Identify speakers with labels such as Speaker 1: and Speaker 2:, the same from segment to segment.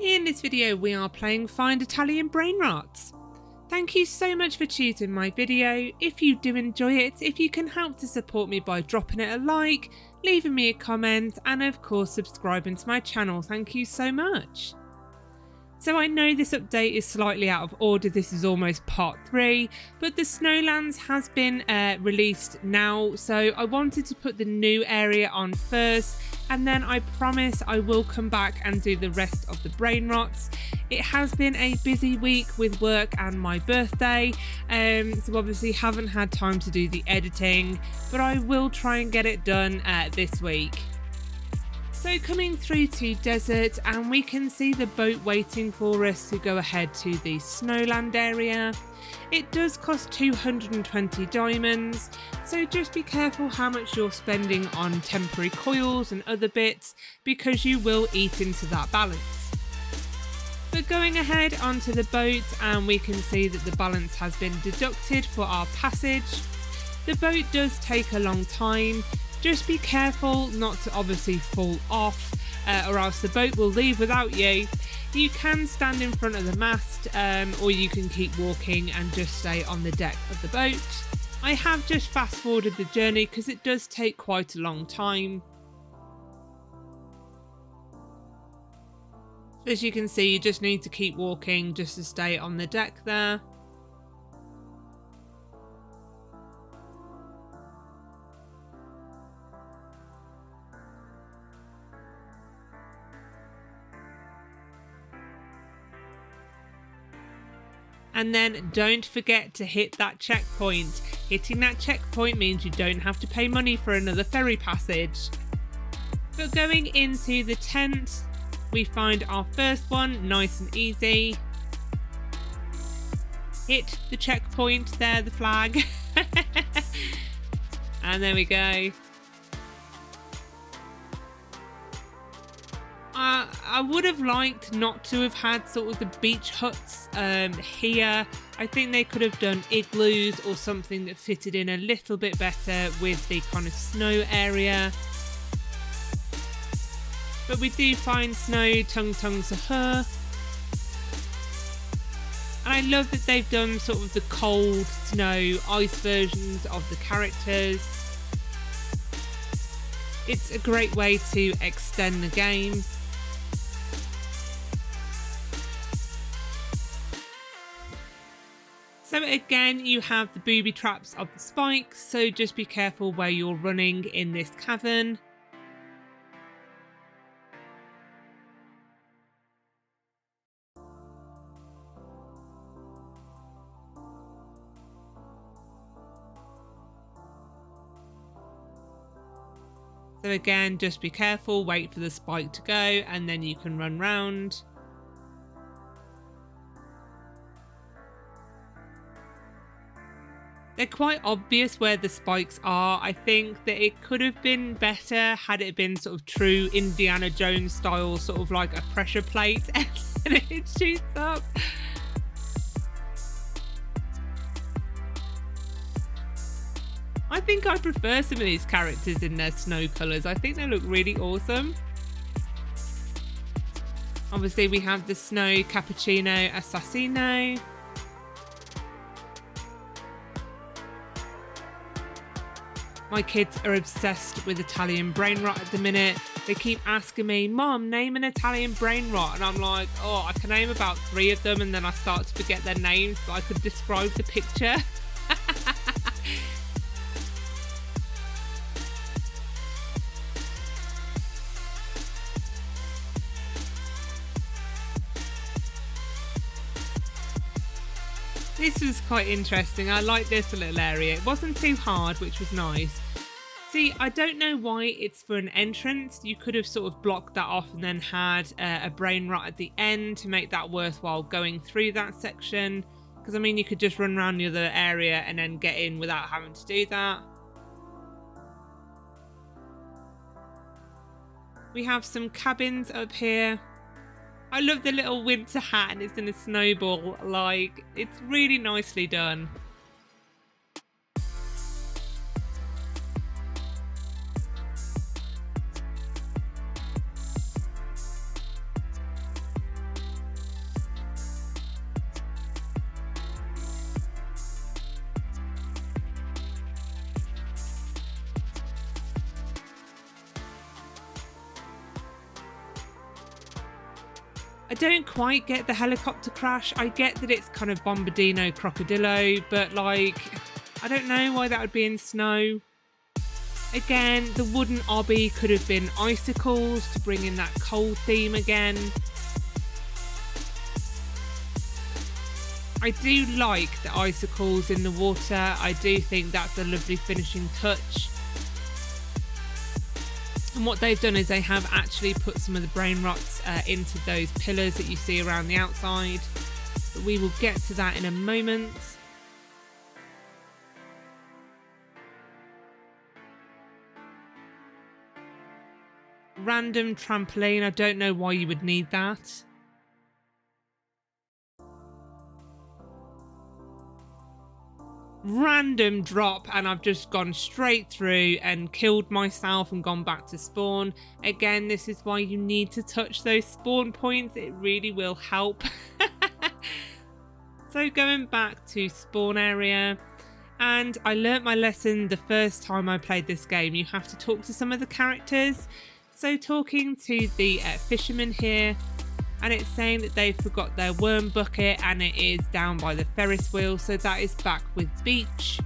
Speaker 1: In this video we are playing Find Italian Brainrot. Thank you so much for choosing my video. If you do enjoy it, if you can help to support me by dropping it a like, leaving me a comment and of course subscribing to my channel, thank you so much. So I know this update is slightly out of order, this is almost part 3, but the Snowlands has been released now, so I wanted to put the new area on first, and then I promise I will come back and do the rest of the Brainrots. It has been a busy week with work and my birthday, so obviously haven't had time to do the editing, but I will try and get it done this week. So coming through to desert, and we can see the boat waiting for us to go ahead to the Snowland area. It does cost 220 diamonds, so just be careful how much you're spending on temporary coils and other bits, because you will eat into that balance. But going ahead onto the boat, and we can see that the balance has been deducted for our passage. The boat does take a long time. Just be careful not to obviously fall off or else the boat will leave without you. You can stand in front of the mast or you can keep walking and just stay on the deck of the boat. I have just fast forwarded the journey because it does take quite a long time. As you can see, you just need to keep walking just to stay on the deck there. And then don't forget to hit that checkpoint. Hitting that checkpoint means you don't have to pay money for another ferry passage. But going into the tent, we find our first one nice and easy. Hit the checkpoint there, the flag. And there we go. I would have liked not to have had sort of the beach huts here. I think they could have done igloos or something that fitted in a little bit better with the kind of snow area. But we do find snow, tung sahur. And I love that they've done sort of the cold snow ice versions of the characters. It's a great way to extend the game. So again, you have the booby traps of the spikes, so just be careful where you're running in this cavern. So again, just be careful, wait for the spike to go, and then you can run round. They're quite obvious where the spikes are. I think that it could have been better had it been sort of true Indiana Jones style, sort of like a pressure plate and it shoots up. I think I prefer some of these characters in their snow colours. I think they look really awesome. Obviously we have the snow capuchino assassino. My kids are obsessed with Italian Brainrot at the minute. They keep asking me, Mom, name an Italian Brainrot. And I'm like, oh, I can name about 3 of them and then I start to forget their names, but I could describe the picture. This was quite interesting. I like this little area. It wasn't too hard, which was nice. See, I don't know why it's for an entrance. You could have sort of blocked that off and then had a Brainrot at the end to make that worthwhile going through that section. Because, I mean, you could just run around the other area and then get in without having to do that. We have some cabins up here. I love the little winter hat and it's in a snowball. Like, it's really nicely done. I don't quite get the helicopter crash. I get that it's kind of bombardino crocodilo, but like, I don't know why that would be in snow. Again, the wooden obby could have been icicles to bring in that cold theme again. I do like the icicles in the water. I do think that's a lovely finishing touch. And what they've done is they have actually put some of the Brainrots into those pillars that you see around the outside. But we will get to that in a moment. Random trampoline. I don't know why you would need that. Random drop, and I've just gone straight through and killed myself and gone back to spawn. Again, this is why you need to touch those spawn points. It really will help. So going back to spawn area, and I learnt my lesson the first time I played this game. You have to talk to some of the characters. So talking to the fisherman here, and it's saying that they forgot their worm bucket and it is down by the Ferris wheel, so that is back with beach.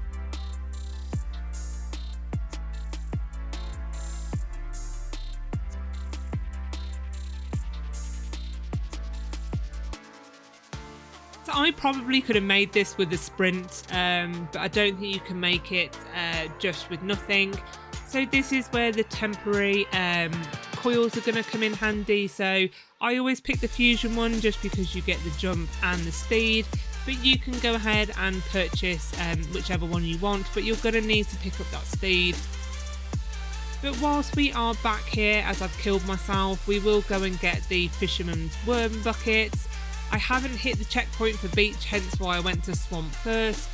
Speaker 1: So I probably could have made this with a sprint, but I don't think you can make it just with nothing. So this is where the temporary coils are going to come in handy. So I always pick the fusion one just because you get the jump and the speed, but you can go ahead and purchase whichever one you want, but you're going to need to pick up that speed. But whilst we are back here, as I've killed myself, we will go and get the fisherman's worm buckets. I haven't hit the checkpoint for beach, hence why I went to swamp first.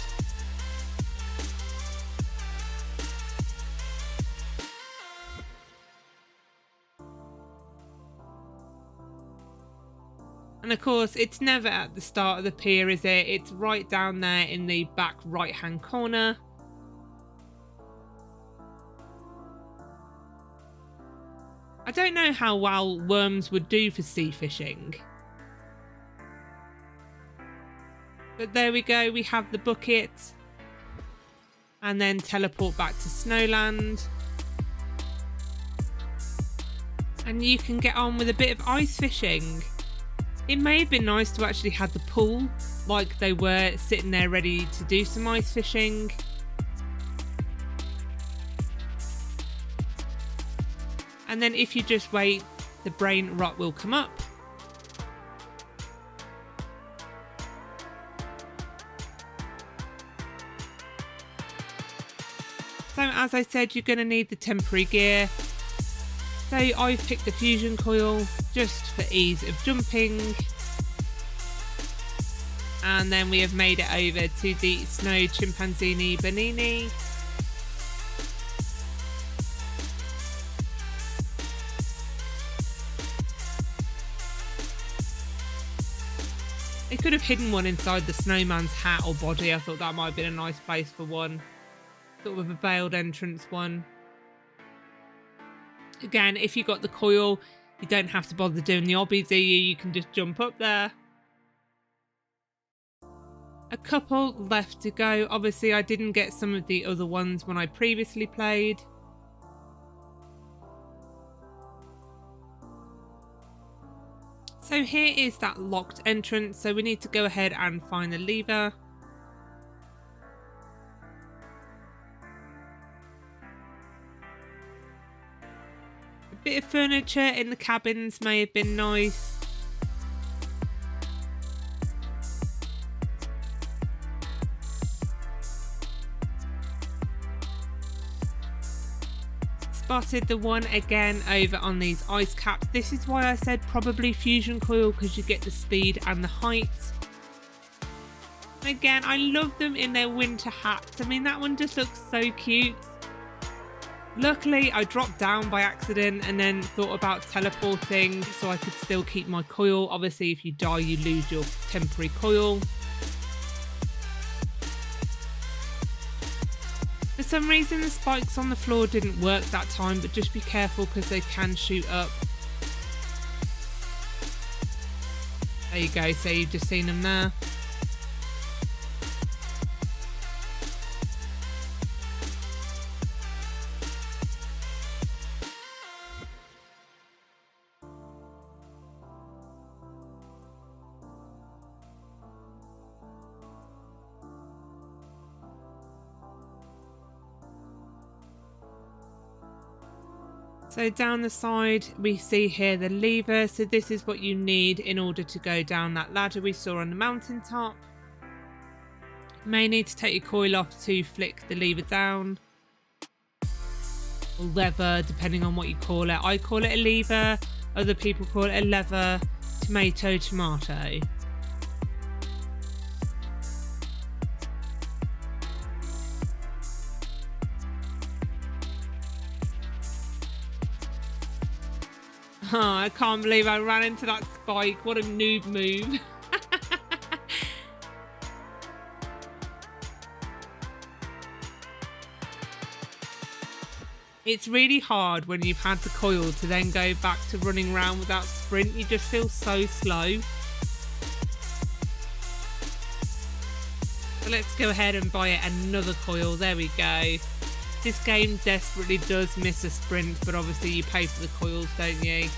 Speaker 1: And of course, it's never at the start of the pier, is it? It's right down there in the back right-hand corner. I don't know how well worms would do for sea fishing. But there we go, we have the bucket. And then teleport back to Snowland. And you can get on with a bit of ice fishing. It may have been nice to actually have the pool, like they were sitting there ready to do some ice fishing. And then if you just wait, the Brainrot will come up. So as I said, you're going to need the temporary gear. So I've picked the fusion coil just for ease of jumping. And then we have made it over to the snow chimpanzini bonini. They could have hidden one inside the snowman's hat or body. I thought that might have been a nice place for one. Sort of a veiled entrance one. Again, if you got the coil, you don't have to bother doing the obby, do you? You can just jump up there. A couple left to go. Obviously, I didn't get some of the other ones when I previously played. So here is that locked entrance. So we need to go ahead and find the lever. Bit of furniture in the cabins may have been nice. Spotted the one again over on these ice caps. This is why I said probably fusion coil, because you get the speed and the height. Again, I love them in their winter hats. I mean, that one just looks so cute. Luckily, I dropped down by accident and then thought about teleporting so I could still keep my coil. Obviously, if you die, you lose your temporary coil. For some reason, the spikes on the floor didn't work that time, but just be careful because they can shoot up. There you go, so you've just seen them there. So down the side we see here the lever, so this is what you need in order to go down that ladder we saw on the mountaintop. You may need to take your coil off to flick the lever down, or lever depending on what you call it. I call it a lever, other people call it a lever, tomato. Oh, I can't believe I ran into that spike. What a noob move. It's really hard when you've had the coil to then go back to running around without sprint. You just feel so slow. So let's go ahead and buy another coil. There we go. This game desperately does miss a sprint, but obviously you pay for the coils, don't you?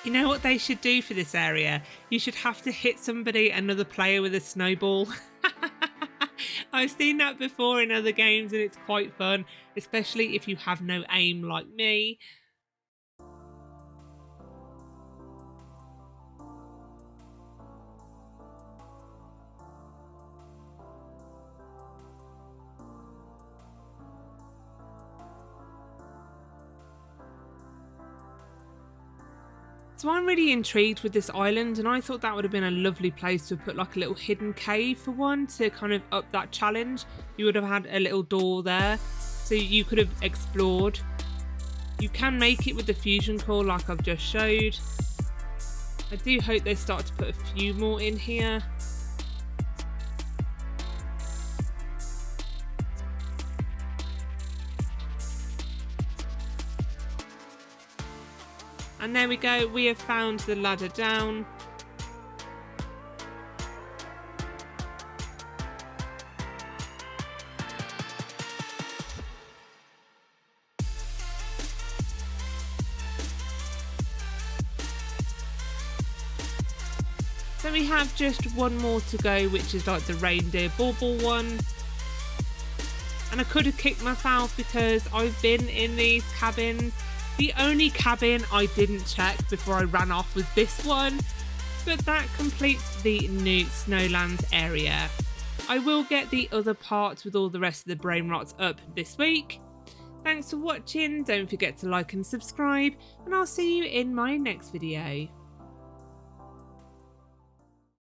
Speaker 1: You know what they should do for this area? You should have to hit somebody, another player, with a snowball. I've seen that before in other games and it's quite fun, especially if you have no aim like me. So I'm really intrigued with this island, and I thought that would have been a lovely place to put like a little hidden cave for one, to kind of up that challenge. You would have had a little door there so you could have explored. You can make it with the fusion core like I've just showed. I do hope they start to put a few more in here. And there we go, we have found the ladder down. So we have just one more to go, which is like the reindeer bauble one. And I could have kicked myself because I've been in these cabins. The only cabin I didn't check before I ran off was this one, but that completes the new Snowlands area. I will get the other parts with all the rest of the Brainrots up this week. Thanks for watching, don't forget to like and subscribe, and I'll see you in my next video.